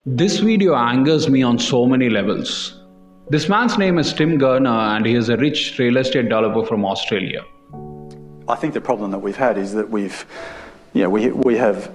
This video angers me on so many levels. This man's name is Tim Gurner and he is a rich real estate developer from Australia. I think the problem that we've had is that we have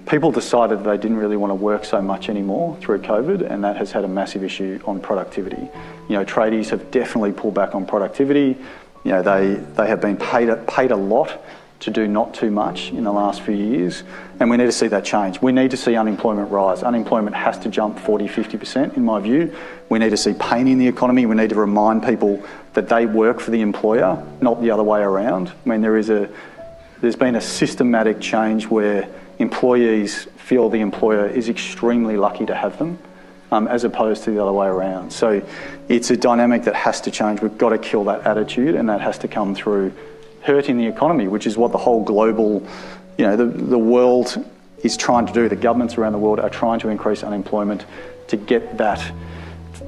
people decided they didn't really want to work so much anymore through COVID, and that has had a massive issue on productivity. Tradies have definitely pulled back on productivity. They have been paid a lot to do not too much in the last few years, and we need to see that change. We need to see unemployment rise. Unemployment has to jump 40-50% in my view. We need to see pain in the economy. We need to remind people that they work for the employer, not the other way around. I mean, there's been a systematic change where employees feel the employer is extremely lucky to have them, as opposed to the other way around. So it's a dynamic that has to change. We've got to kill that attitude, and that has to come through hurting the economy, which is what the whole global, the world is trying to do. The governments around the world are trying to increase unemployment to get that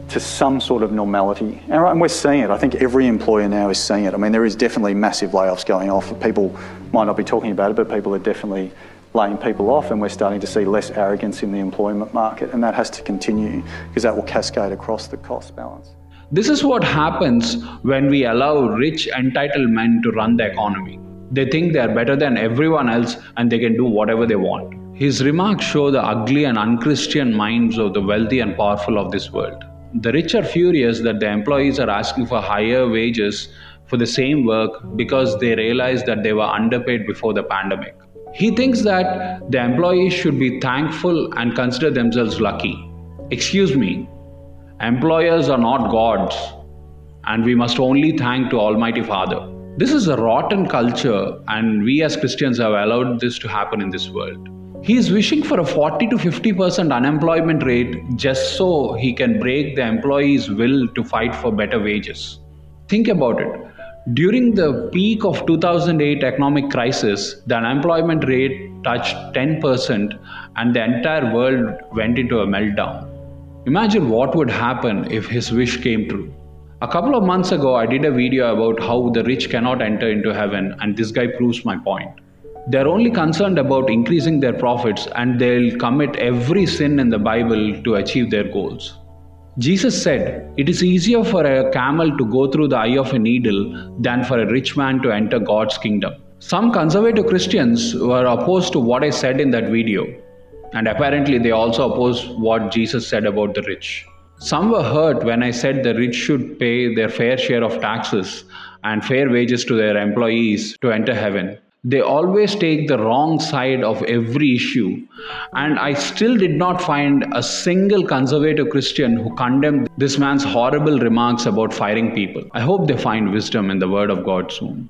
to some sort of normality. And we're seeing it. I think every employer now is seeing it. I mean, there is definitely massive layoffs going off. People might not be talking about it, but people are definitely laying people off, and we're starting to see less arrogance in the employment market, and that has to continue because that will cascade across the cost balance. This is what happens when we allow rich, entitled men to run the economy. They think they are better than everyone else and they can do whatever they want. His remarks show the ugly and unchristian minds of the wealthy and powerful of this world. The rich are furious that the employees are asking for higher wages for the same work because they realize that they were underpaid before the pandemic. He thinks that the employees should be thankful and consider themselves lucky. Excuse me. Employers are not gods, and we must only thank to Almighty Father. This is a rotten culture, and we as Christians have allowed this to happen in this world. He is wishing for a 40-50% unemployment rate just so he can break the employees' will to fight for better wages. Think about it. During the peak of 2008 economic crisis, the unemployment rate touched 10% and the entire world went into a meltdown. Imagine what would happen if his wish came true. A couple of months ago, I did a video about how the rich cannot enter into heaven, and this guy proves my point. They are only concerned about increasing their profits, and they'll commit every sin in the Bible to achieve their goals. Jesus said, "It is easier for a camel to go through the eye of a needle than for a rich man to enter God's kingdom." Some conservative Christians were opposed to what I said in that video. And apparently they also oppose what Jesus said about the rich. Some were hurt when I said the rich should pay their fair share of taxes and fair wages to their employees to enter heaven. They always take the wrong side of every issue, and I still did not find a single conservative Christian who condemned this man's horrible remarks about firing people. I hope they find wisdom in the Word of God soon.